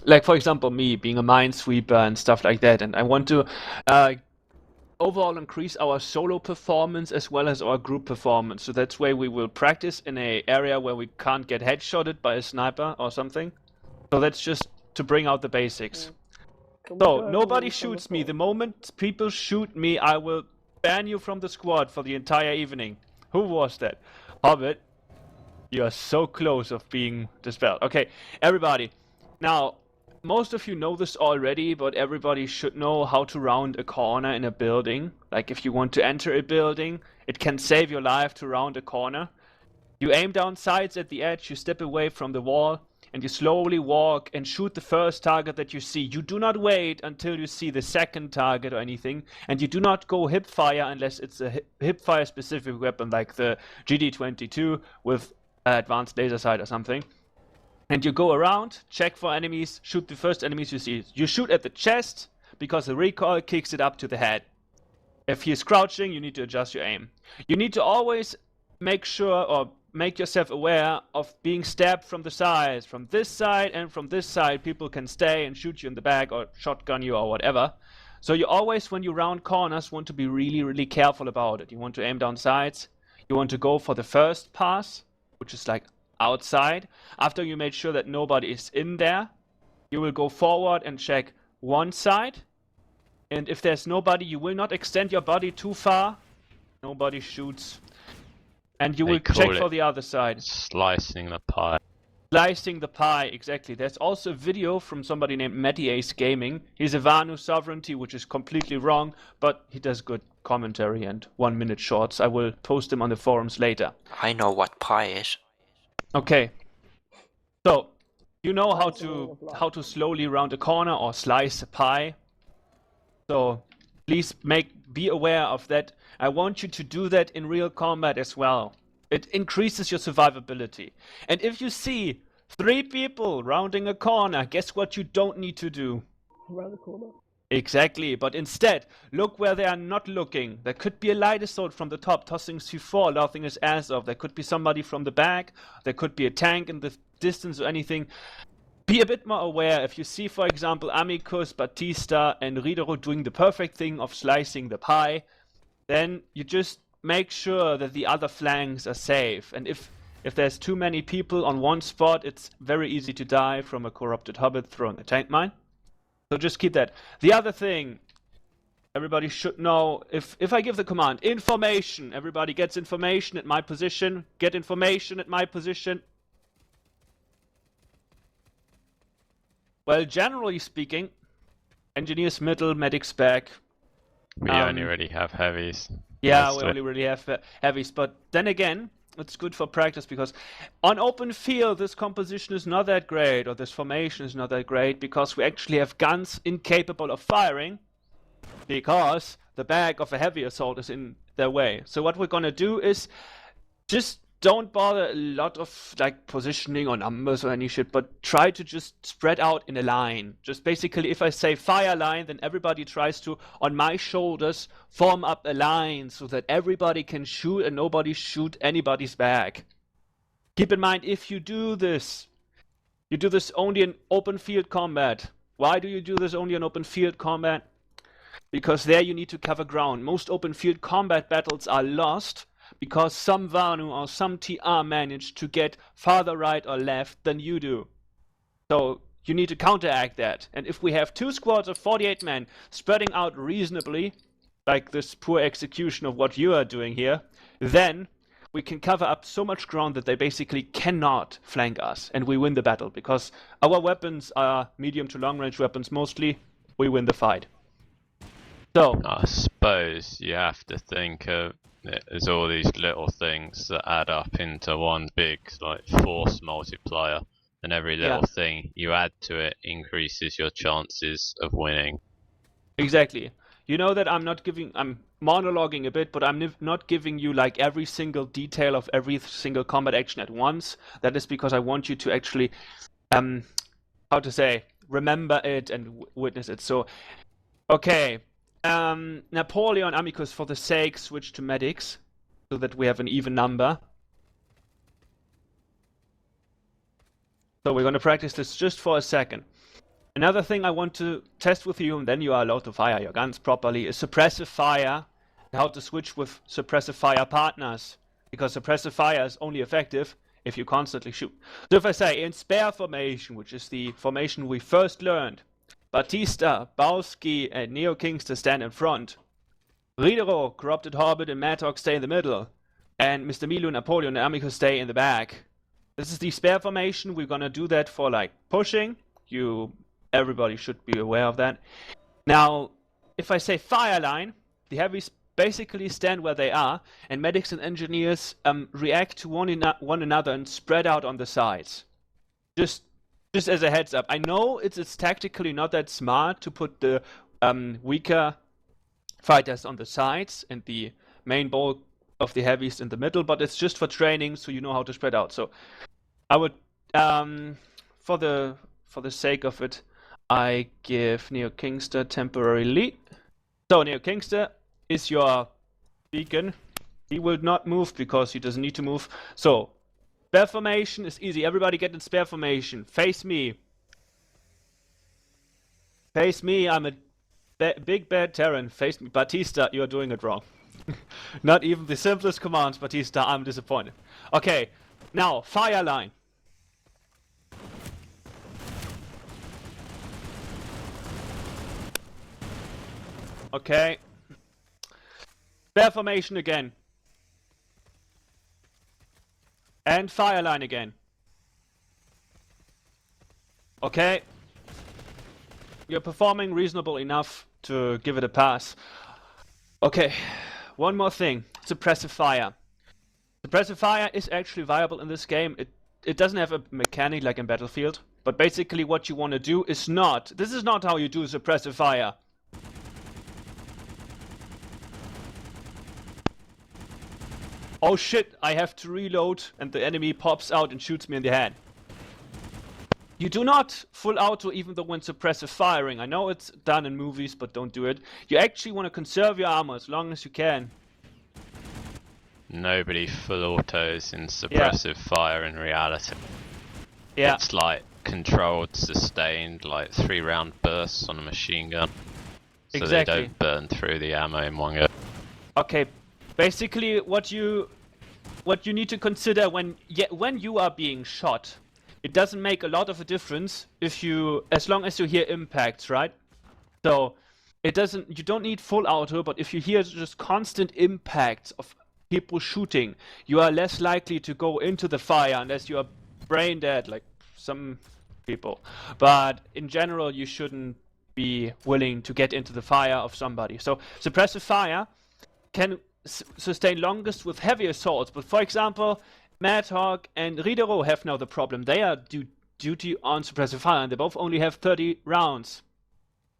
Like, for example, me being a minesweeper and stuff like that, and I want to overall increase our solo performance as well as our group performance. So that's why we will practice in an area where we can't get headshotted by a sniper or something. So that's just to bring out the basics. So nobody shoots me. The moment people shoot me, I will ban you from the squad for the entire evening. Who was that? Hobbit, you are so close of being dispelled. Okay, everybody. Now, most of you know this already, but everybody should know how to round a corner in a building. Like if you want to enter a building, it can save your life to round a corner. You aim down sights at the edge, you step away from the wall, and you slowly walk and shoot the first target that you see. You do not wait until you see the second target or anything, and you do not go hip fire unless it's a hip fire specific weapon like the GD22 with advanced laser sight or something. And you go around, check for enemies, shoot the first enemies you see. You shoot at the chest, because the recoil kicks it up to the head. If he is crouching, you need to adjust your aim. You need to always make sure or make yourself aware of being stabbed from the sides. From this side and from this side, people can stay and shoot you in the back or shotgun you or whatever. So you always, when you round corners, want to be really, really careful about it. You want to aim down sides. You want to go for the first pass, which is like outside. After you made sure that nobody is in there, you will go forward and check one side. And if there's nobody, you will not extend your body too far. Nobody shoots. And you will check for the other side. Slicing the pie. Slicing the pie, exactly. There's also a video from somebody named Matty Ace Gaming. He's a Vanu Sovereignty, which is completely wrong, but he does good commentary and 1-minute shorts. I will post him on the forums later. I know what pie is. Okay, so you know how to slowly round a corner or slice a pie. So please be aware of that. I want you to do that in real combat as well. It increases your survivability. And if you see 3 people rounding a corner, guess what you don't need to do? Around the corner. Exactly, but instead, look where they are not looking. There could be a light assault from the top, tossing C4, laughing his ass off. There could be somebody from the back. There could be a tank in the distance or anything. Be a bit more aware. If you see, for example, Amicus, Batista, and Ridero doing the perfect thing of slicing the pie, then you just make sure that the other flanks are safe. And if there's too many people on one spot, it's very easy to die from a corrupted hobbit throwing a tank mine. So just keep that. The other thing, everybody should know, if I give the command, information, everybody gets information at my position, get information at my position. Well, generally speaking, engineers middle, medics back. We only really have heavies. Yeah, we only really have heavies, but then again, it's good for practice because on open field this composition is not that great, or this formation is not that great, because we actually have guns incapable of firing because the back of a heavy assault is in their way. So what we're gonna do is just don't bother a lot of like positioning or numbers or any shit, but try to just spread out in a line. Just basically, if I say fire line, then everybody tries to, on my shoulders, form up a line so that everybody can shoot and nobody shoot anybody's back. Keep in mind, if you do this only in open field combat. Why do you do this only in open field combat? Because there you need to cover ground. Most open field combat battles are lost because some Vanu or some TR managed to get farther right or left than you do. So you need to counteract that. And if we have 2 squads of 48 men spreading out reasonably, like this poor execution of what you are doing here, then we can cover up so much ground that they basically cannot flank us, and we win the battle, because our weapons are medium to long range weapons mostly. We win the fight. So I suppose you have to think of it as all these little things that add up into one big like force multiplier, and every little thing you add to it increases your chances of winning. Exactly. You know that I'm monologuing a bit, but I'm not giving you like every single detail of every single combat action at once. That is because I want you to actually, remember it and witness it. So, okay. Napoleon, Amicus, for the sake, switch to medics, so that we have an even number. So we're going to practice this just for a second. Another thing I want to test with you, and then you are allowed to fire your guns properly, is suppressive fire. How to switch with suppressive fire partners. Because suppressive fire is only effective if you constantly shoot. So if I say in spare formation, which is the formation we first learned, Batista, Bowski, and Neo Kingster stand in front. Ridero, Corrupted Hobbit, and Madhawk stay in the middle. And Mr. Milo, Napoleon, and Amico stay in the back. This is the spare formation. We're gonna do that for like pushing. Everybody should be aware of that. Now, if I say fire line, the heavies basically stand where they are, and medics and engineers react to one another and spread out on the sides. Just as a heads up. I know it's tactically not that smart to put the weaker fighters on the sides and the main bulk of the heavies in the middle, but it's just for training, so you know how to spread out. So I would, for the sake of it, I give Neo Kingster temporary lead. So Neo Kingster is your beacon. He will not move because he doesn't need to move. So spare formation is easy. Everybody get in spare formation. Face me. Face me. I'm a big bad Terran. Face me. Batista, you're doing it wrong. Not even the simplest commands, Batista. I'm disappointed. Okay. Now, fire line. Okay. Spare formation again. And fire line again. Okay. You're performing reasonable enough to give it a pass. Okay. One more thing. Suppressive fire. Suppressive fire is actually viable in this game. It doesn't have a mechanic like in Battlefield. But basically what you want to do is not... This is not how you do suppressive fire. Oh shit, I have to reload and the enemy pops out and shoots me in the head. You do not full auto even though when suppressive firing. I know it's done in movies, but don't do it. You actually want to conserve your armor as long as you can. Nobody full autos in suppressive fire in reality. Yeah. It's like controlled, sustained, like 3-round bursts on a machine gun. So exactly. They don't burn through the ammo in one go. Okay. Basically, what you need to consider when you are being shot, it doesn't make a lot of a difference as long as you hear impacts, right? So you don't need full auto, but if you hear just constant impacts of people shooting, you are less likely to go into the fire unless you are brain dead, like some people. But in general, you shouldn't be willing to get into the fire of somebody. So suppressive fire can sustain longest with heavy assaults, but for example, Madhawk and Ridero have now the problem. They are duty on suppressive fire, and they both only have 30 rounds.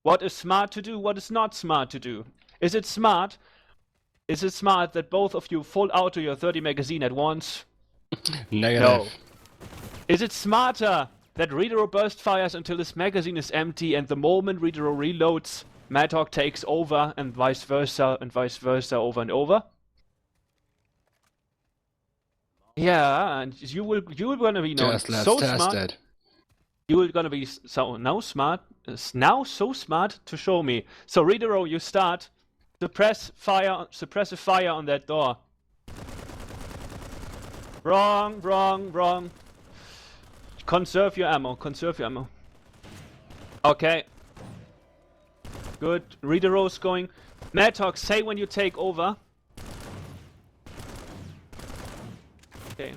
What is smart to do? What is not smart to do? Is it smart? Is it smart that both of you full auto your 30 magazine at once? Negative. No. Is it smarter that Ridero burst fires until his magazine is empty, and the moment Ridero reloads, Madhawk takes over, and vice versa, over and over? Yeah, and you will gonna be Just let's so test smart. it. You will gonna be so smart to show me. So Ridero, you start. Suppressive fire on that door. Wrong. Conserve your ammo. Okay. Good. Ridero's going. Madhawk, say when you take over. Okay.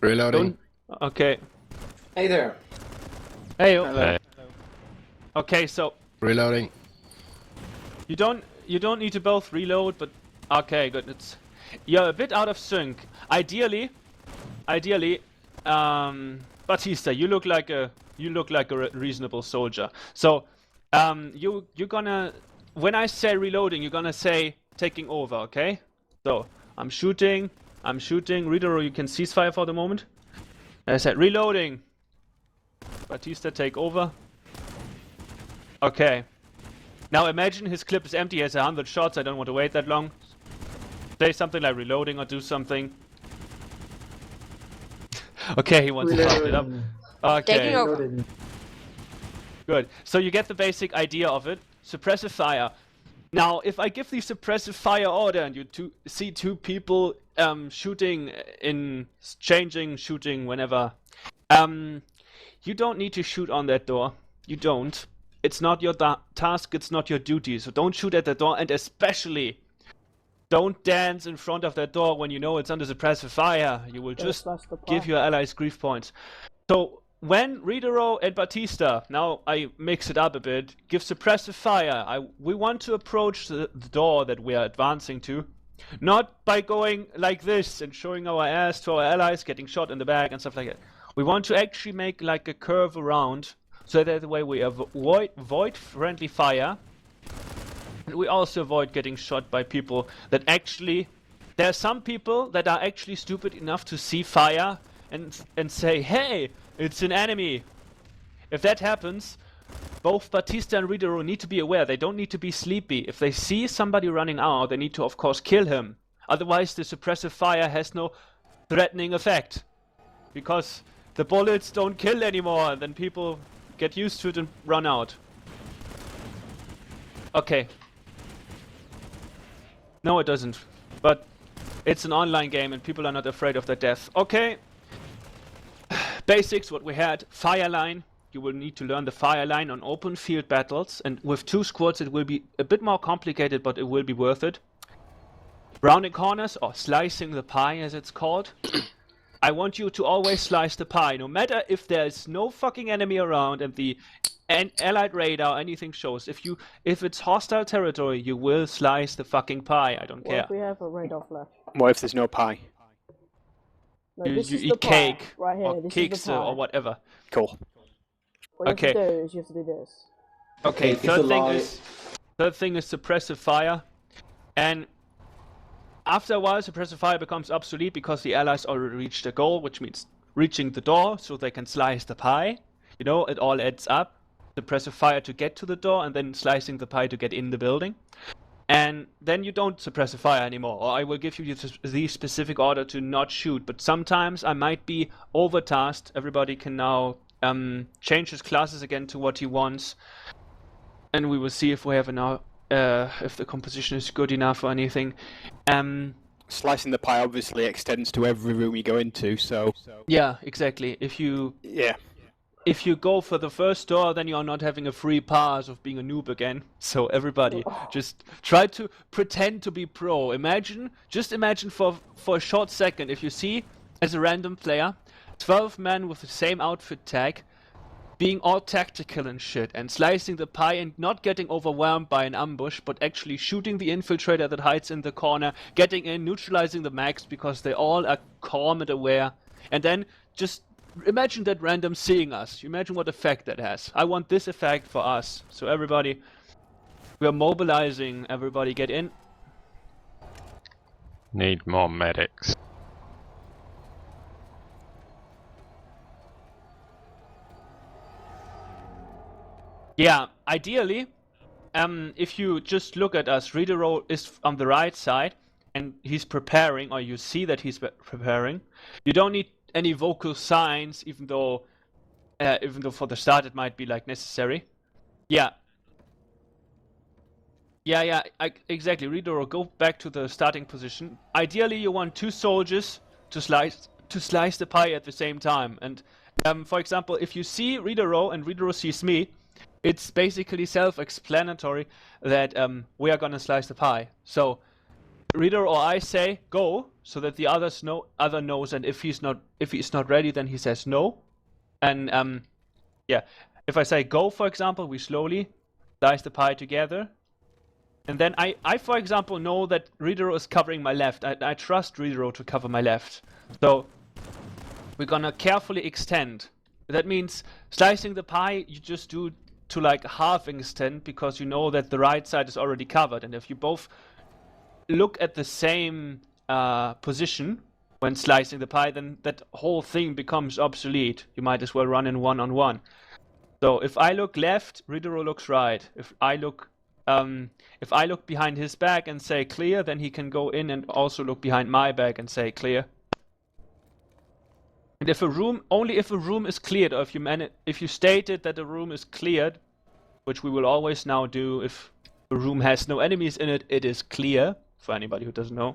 Reloading. Okay. Hey there. Hey. Okay. Okay, so Reloading. you don't need to both reload, but okay, good. You're a bit out of sync. Ideally, Batista, you look like a reasonable soldier. So, you're gonna, when I say reloading, you're gonna say taking over, okay? So I'm shooting. Ridero, you can ceasefire for the moment. I said reloading. Batista, take over. Okay. Now imagine his clip is empty. He has 100 shots. I don't want to wait that long. Say something like reloading or do something. Okay, he wants to fuck it up. Okay. Taking over. Good. So you get the basic idea of it. Suppressive fire. Now, if I give the suppressive fire order and you see two people shooting shooting whenever, you don't need to shoot on that door. You don't. It's not your task, it's not your duty. So don't shoot at the door, and especially don't dance in front of that door when you know it's under suppressive fire. You will just give your allies grief points. So when Ridero and Batista, now I mix it up a bit, give suppressive fire, we want to approach the door that we are advancing to, not by going like this and showing our ass to our allies, getting shot in the back and stuff like that. We want to actually make like a curve around, so that way we avoid friendly fire, and we also avoid getting shot by people that actually... There are some people that are actually stupid enough to see fire and say, hey, it's an enemy. If that happens, both Batista and Ridero need to be aware. They don't need to be sleepy. If they see somebody running out, they need to, of course, kill him. Otherwise, the suppressive fire has no threatening effect. Because the bullets don't kill anymore, and then people get used to it and run out. Okay. No, it doesn't. But it's an online game and people are not afraid of their death. Okay. Basics, what we had. Fire line. You will need to learn the fire line on open field battles. And with 2 squads it will be a bit more complicated, but it will be worth it. Rounding corners, or slicing the pie as it's called. I want you to always slice the pie, no matter if there's no fucking enemy around and the allied radar or anything shows. If it's hostile territory, you will slice the fucking pie. I don't care. What if we have a radar flash? What if there's no pie? No, You this is eat the pie. cake Right here, or this cakes is the pie. or whatever. Cool. What you Okay. have to do is you have to do this. Okay, It's a third lie. thing is suppressive fire. And after a while, suppressive fire becomes obsolete because the allies already reached their goal, which means reaching the door so they can slice the pie. You know, it all adds up. Suppressive fire to get to the door and then slicing the pie to get in the building. And then you don't suppressive fire anymore, or I will give you the specific order to not shoot. But sometimes I might be overtasked. Everybody can now change his classes again to what he wants. And we will see if we have enough. If the composition is good enough or anything. Slicing the pie obviously extends to every room you go into, so... Yeah, exactly. If you go for the first door, then you're not having a free pass of being a noob again. So everybody just try to pretend to be pro. Just imagine for a short second, if you see, as a random player, 12 men with the same outfit tag, being all tactical and shit, and slicing the pie and not getting overwhelmed by an ambush, but actually shooting the infiltrator that hides in the corner, getting in, neutralizing the mags because they all are calm and aware, and then just imagine that random seeing us. You imagine what effect that has. I want this effect for us. So everybody, we are mobilizing. Everybody get in. Need more medics. Yeah, ideally, if you just look at us, Ridero is on the right side, and he's preparing, or you see that he's preparing. You don't need any vocal signs, even though for the start it might be like necessary. Yeah. Exactly. Ridero, go back to the starting position. Ideally, you want 2 soldiers to slice the pie at the same time. And for example, if you see Ridero and Ridero sees me, it's basically self-explanatory that we are gonna slice the pie. So Ridero or I say go, so that the other knows, and if he's not ready, then he says no. And yeah, if I say go, for example, we slowly slice the pie together. And then I for example know that Ridero is covering my left. I trust Ridero to cover my left. So we're gonna carefully extend. That means slicing the pie you just do to like half extent, because you know that the right side is already covered, and if you both look at the same position when slicing the pie, then that whole thing becomes obsolete. You might as well run in 1-on-1. So if I look left, Ridero looks right. If I look behind his back and say clear, then he can go in and also look behind my back and say clear. And only if a room is cleared, or if you stated that the room is cleared, which we will always now do if the room has no enemies in it, it is clear, for anybody who doesn't know.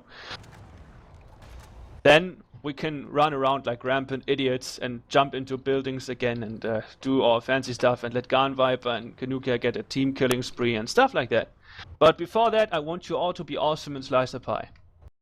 Then we can run around like rampant idiots and jump into buildings again and do all fancy stuff and let Garn Viper and Kanukia get a team killing spree and stuff like that. But before that, I want you all to be awesome in Slicer Pie.